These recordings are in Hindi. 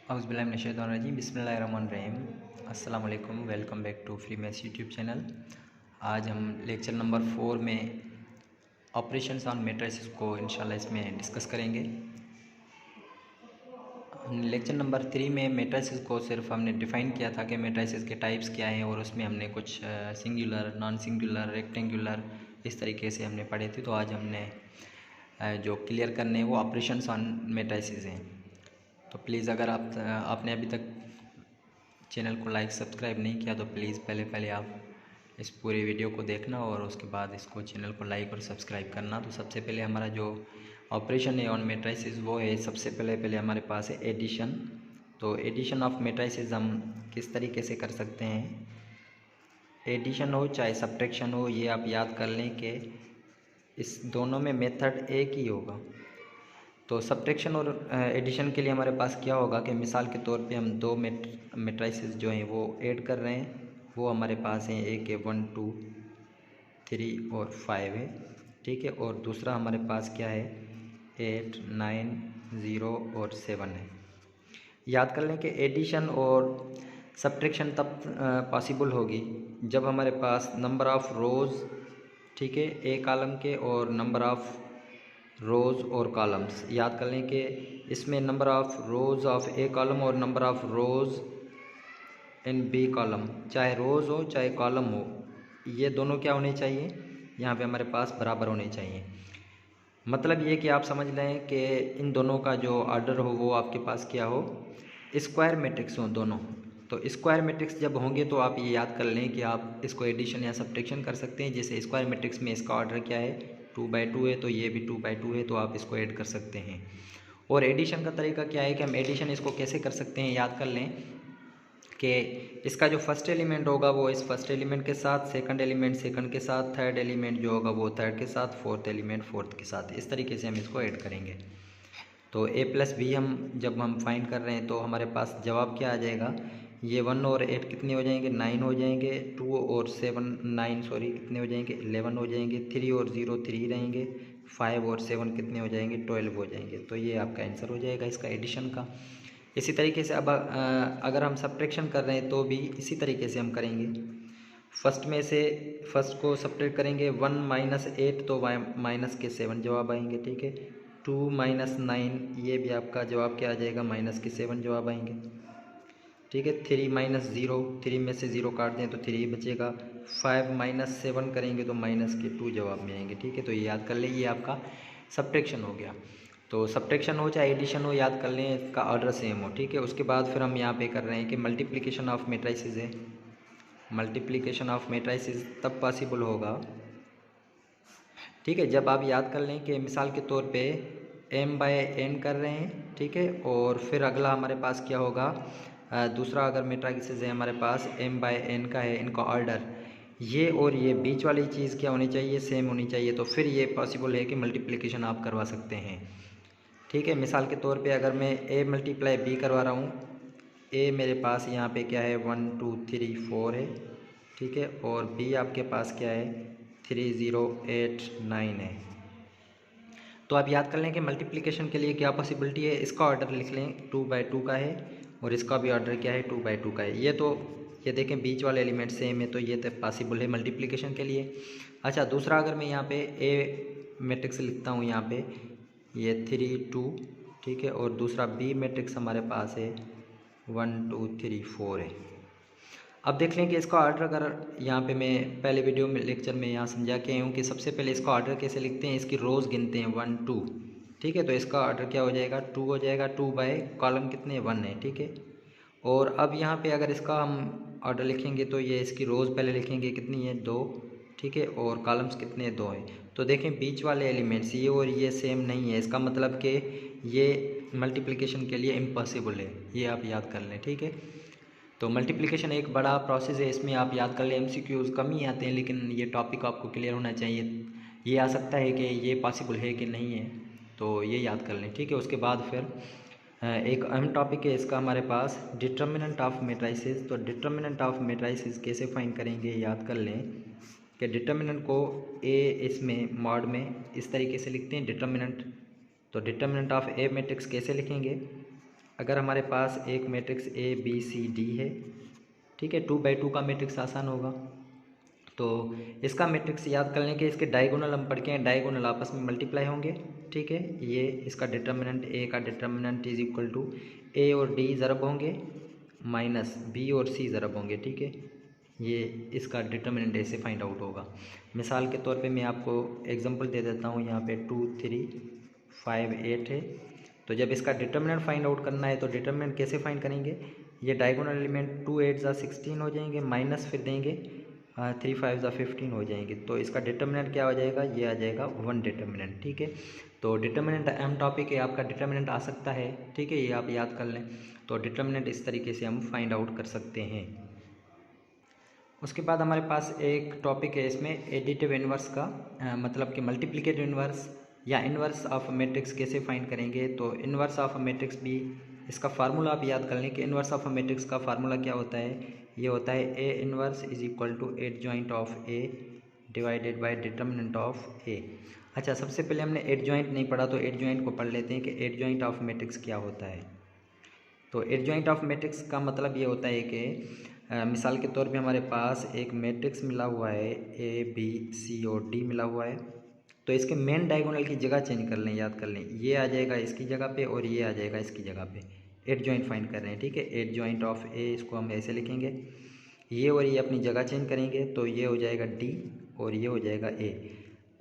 औज़ुबिल्लाहिमिनश्शैतानिर्रजीम बिस्मिल्लाहिर्रहमानिर्रहीम। अस्सलाम वालेकुम, welcome back to free maths YouTube channel. आज हम लेक्चर नंबर 4 में ऑपरेशंस ऑन मैट्रिसेस को इंशाल्लाह इसमें डिस्कस करेंगे। लेक्चर नंबर 3 में मैट्रिसेस को सिर्फ हमने डिफ़ाइन किया था कि मैट्रिसेस के टाइप्स क्या हैं, और उसमें हमने कुछ सिंगुलर, नॉन सिंगुलर, रेक्टेंगुलर इस तरीके से हमने पढ़े थे। तो आज हमने जो क्लियर करने हैं वो ऑपरेशंस ऑन मैट्रिसेस हैं। तो प्लीज़ अगर आपने अभी तक चैनल को लाइक सब्सक्राइब नहीं किया तो प्लीज़ पहले आप इस पूरे वीडियो को देखना और उसके बाद इसको चैनल को लाइक और सब्सक्राइब करना। तो सबसे पहले हमारा जो ऑपरेशन है ऑन मैट्रिसेस वो है, सबसे पहले हमारे पास है एडिशन। तो एडिशन ऑफ मैट्रिसेस हम किस तरीके से कर सकते हैं, एडिशन हो चाहे सब्ट्रैक्शन हो, ये आप याद कर लें कि इस दोनों में मेथड एक ही होगा। तो सब्ट्रैक्शन और एडिशन के लिए हमारे पास क्या होगा कि मिसाल के तौर पे हम दो मैट्रिसेस जो हैं वो ऐड कर रहे हैं। वो हमारे पास हैं, एक है 1 2 3 और 5 है, ठीक है। और दूसरा हमारे पास क्या है, 8 9 0 और 7 है। याद कर लें कि एडिशन और सब्ट्रैक्शन तब पॉसिबल होगी जब हमारे पास नंबर ऑफ़ रोज़, ठीक है, ए कॉलम के, और नंबर ऑफ़ रोज़ और कॉलम्स। याद कर लें कि इसमें number of rows of A column और number of rows in B column, चाहे रोज़ हो चाहे कॉलम हो, ये दोनों क्या होने चाहिए, यहाँ पे हमारे पास बराबर होने चाहिए। मतलब ये कि आप समझ लें कि इन दोनों का जो ऑर्डर हो वो आपके पास क्या हो, स्क्वायर मैट्रिक्स हो दोनों। तो स्क्वायर मैट्रिक्स जब होंगे तो आप ये याद कर लें कि आप इसको एडिशन या सब्ट्रैक्शन कर सकते हैं। जैसे स्क्वायर मैट्रिक्स में इसका ऑर्डर क्या है, 2/2 है, तो ये भी 2/2 है, तो आप इसको ऐड कर सकते हैं। और एडिशन का तरीका क्या है कि हम एडिशन इसको कैसे कर सकते हैं, याद कर लें कि इसका जो फर्स्ट एलिमेंट होगा वो इस फर्स्ट एलिमेंट के साथ, सेकंड एलिमेंट सेकंड के साथ, थर्ड एलिमेंट जो होगा वो थर्ड के साथ, फोर्थ एलिमेंट फोर्थ के साथ, इस तरीके से हम इसको ऐड करेंगे। तो a प्लस बी हम जब हम फाइंड कर रहे हैं तो हमारे पास जवाब क्या आ जाएगा, ये 1 और 8 कितने हो जाएंगे, 9 हो जाएंगे। 2 और 7 9 सॉरी कितने हो जाएंगे, 11 हो जाएंगे। 3 और 0 3 रहेंगे। 5 और 7 कितने हो जाएंगे, 12 हो जाएंगे। तो ये आपका आंसर हो जाएगा इसका एडिशन का। इसी तरीके से अब अगर हम सब्ट्रैक्शन कर रहे हैं तो भी इसी तरीके से हम करेंगे। फर्स्ट में से फर्स्ट को सब्ट्रैक्ट करेंगे, 1 - 8 तो माइनस के 7 जवाब आएंगे, ठीक है। 2 - 9 ये भी आपका जवाब क्या आ जाएगा, माइनस के 7 जवाब आएंगे, ठीक है। 3 - 0 3 में से 0 काट दें तो 3 बचेगा। 5 - 7 करेंगे तो माइनस के 2 जवाब में आएंगे, ठीक है। तो ये याद कर लें, ये आपका सब्ट्रैक्शन हो गया। तो सब्ट्रैक्शन हो चाहे एडिशन हो, याद कर लें इसका ऑर्डर सेम हो, ठीक है। उसके बाद फिर हम यहाँ पे कर रहे हैं कि मल्टीप्लिकेशन ऑफ मैट्रिसेस है। मल्टीप्लिकेशन ऑफ मैट्रिसेस तब पॉसिबल होगा, ठीक है, जब आप याद कर लें कि मिसाल के तौर पे m/n कर रहे हैं, ठीक है। और फिर अगला हमारे पास क्या होगा, दूसरा अगर मैट्रिसेस है हमारे पास m/n का है, इनका ऑर्डर ये और ये बीच वाली चीज़ क्या होनी चाहिए, सेम होनी चाहिए। तो फिर ये पॉसिबल है कि मल्टीप्लिकेशन आप करवा सकते हैं, ठीक है। मिसाल के तौर पे अगर मैं a × b करवा रहा हूँ, a मेरे पास यहाँ पे क्या है 1 2 3 4 है, ठीक है। और b आपके पास क्या है 3 0 8 9 है। तो आप याद कर लें कि मल्टीप्लिकेशन के लिए क्या पॉसिबिलिटी है, इसका ऑर्डर लिख लें 2/2 का है, और इसका भी ऑर्डर क्या है 2/2 का है। ये देखें बीच वाले एलिमेंट सेम है, तो ये तो पॉसिबल है मल्टीप्लिकेशन के लिए। अच्छा, दूसरा अगर मैं यहाँ पे a मैट्रिक्स लिखता हूँ, यहाँ पे ये 3 2, ठीक है। और दूसरा b मैट्रिक्स हमारे पास है 1 2 3 4 है। अब देख लें कि इसका ऑर्डर अगर यहाँ पे मैं पहले वीडियो में लेक्चर में यहाँ समझा के आया हूँ कि सबसे पहले इसका ऑर्डर कैसे लिखते हैं, इसकी रोज़ गिनते हैं 1 2, ठीक है। तो इसका ऑर्डर क्या हो जाएगा, 2 हो जाएगा। 2 बाय कॉलम कितने 1 है, ठीक है। और अब यहाँ पे अगर इसका हम ऑर्डर लिखेंगे तो ये इसकी रोज़ पहले लिखेंगे, कितनी है 2, ठीक है। और कॉलम्स कितने 2 हैं। तो देखें बीच वाले एलिमेंट्स ये और ये सेम नहीं है, इसका मतलब कि ये मल्टीप्लिकेशन के लिए इम्पॉसिबल है, ये आप याद कर लें, ठीक है। तो मल्टीप्लिकेशन एक बड़ा प्रोसेस है, इसमें आप याद कर लें MCQs कम ही आते हैं, लेकिन ये टॉपिक आपको क्लियर होना चाहिए। ये आ सकता है कि ये पॉसिबल है कि नहीं है, तो ये याद कर लें, ठीक है। उसके बाद फिर एक अहम टॉपिक है इसका हमारे पास, डिटर्मिनेंट ऑफ मैट्रिसेस। तो डिटर्मिनेंट ऑफ मैट्रिसेस कैसे फाइंड करेंगे, याद कर लें कि डिटर्मिनेंट को इसमें मॉड में इस तरीके से लिखते हैं डिटर्मिनेंट। तो डिटर्मिनेंट ऑफ ए मैट्रिक्स कैसे लिखेंगे, अगर हमारे पास एक matrix A B C D है, ठीक है, 2x2 का मैट्रिक्स आसान होगा। तो इसका मैट्रिक्स याद कर लें कि इसके डायगोनल हम पढ़ के हैं, डायगोनल आपस में मल्टीप्लाई होंगे, ठीक है। ये इसका डिटर्मिनेंट ए का डिटर्मिनेंट इज इक्वल टू ए और डी ज़रब होंगे माइनस बी और सी ज़रब होंगे, ठीक है। ये इसका डिटर्मिनेंट ऐसे फाइंड आउट होगा। मिसाल के तौर पे मैं आपको एग्जांपल दे देता हूँ। यहाँ पे 2 3 5 8 है। तो जब इसका डिटर्मिनेंट फाइंड आउट करना है तो डिटर्मिनेंट कैसे फाइंड करेंगे, ये डायगोनल एलिमेंट 2 8 ज़ा 16 हो जाएंगे, माइनस फिर देंगे 3 5 ज़ा 15 हो जाएंगे। तो इसका डिटर्मिनेंट क्या हो जाएगा, ये आ जाएगा 1 डिटर्मिनेंट, ठीक है। तो डिटर्मिनेंट अहम टॉपिक है, आपका डिटर्मिनेंट आ सकता है, ठीक है, ये आप याद कर लें। तो डिटर्मिनेंट इस तरीके से हम फाइंड आउट कर सकते हैं। उसके बाद हमारे पास एक टॉपिक है इसमें एडिटिव इन्वर्स का, मतलब कि मल्टीप्लिकेटिव इन्वर्स या इन्वर्स ऑफ मैट्रिक्स कैसे फाइंड करेंगे। तो इन्वर्स ऑफ मैट्रिक्स भी इसका फार्मूला आप याद कर लें कि इन्वर्स ऑफ मैट्रिक्स का फार्मूला क्या होता है, ये होता है A inverse is equal to adjoint of A divided by determinant of A. अच्छा, सबसे पहले हमने एडजॉइंट नहीं पढ़ा तो एडजॉइंट को पढ़ लेते हैं कि एडजॉइंट ऑफ मैट्रिक्स क्या होता है। तो एडजॉइंट ऑफ मैट्रिक्स का मतलब ये होता है कि मिसाल के तौर पे हमारे पास एक मैट्रिक्स मिला हुआ है, ए बी सी और डी मिला हुआ है। तो इसके मेन डायगोनल की जगह चेंज कर लें, याद कर लें, ये आ जाएगा इसकी जगह पे और ये आ जाएगा इसकी जगह पे। एडजॉइंट फाइंड कर रहे हैं, ठीक है। एडजॉइंट ऑफ ए, इसको हम ऐसे लिखेंगे, ये और ये अपनी जगह चेंज करेंगे तो ये हो जाएगा डी और ये हो जाएगा ए।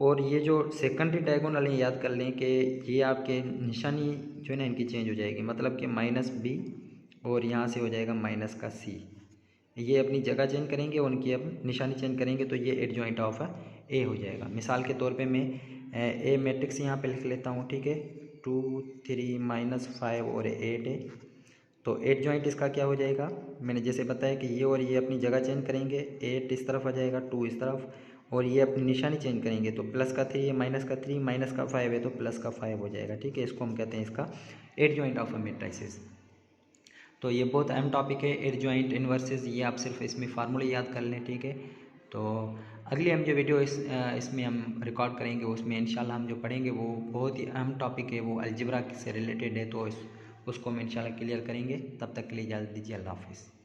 और ये जो सेकेंडरी डायगोनल है, याद कर लें कि ये आपके निशानी जो है ना इनकी चेंज हो जाएगी, मतलब कि माइनस बी और यहाँ से हो जाएगा माइनस का सी। ये अपनी जगह चेंज करेंगे, उनकी अब निशानी चेंज करेंगे तो ये एडजॉइंट ऑफ ए हो जाएगा। मिसाल के तौर पे मैं ए मैट्रिक्स यहाँ पे लिख लेता हूँ, ठीक है। 2 3 -5 और 8 है। तो एडजॉइंट इसका क्या हो जाएगा, मैंने जैसे बताया कि ये और ये अपनी जगह चेंज करेंगे, 8 इस तरफ आ जाएगा, 2 इस तरफ, और ये अपनी निशानी चेंज करेंगे तो प्लस का 3 है, माइनस का 3, माइनस का 5 है तो प्लस का 5 हो जाएगा, ठीक है। इसको हम कहते हैं इसका एडजॉइंट ऑफ मैट्रिसेस। तो ये बहुत अहम टॉपिक है एडजॉइंट इन्वर्सेस, ये आप सिर्फ इसमें फार्मूले याद कर लें, ठीक है। तो अगली हम जो वीडियो इसमें हम रिकॉर्ड करेंगे उसमें इंशाल्लाह हम जो पढ़ेंगे वो बहुत ही अहम टॉपिक है, वो अलजेब्रा से रिलेटेड है। तो उसको हम इंशाल्लाह क्लियर करेंगे। तब तक के लिए इजाज़त दीजिए, अल्लाह हाफिज़।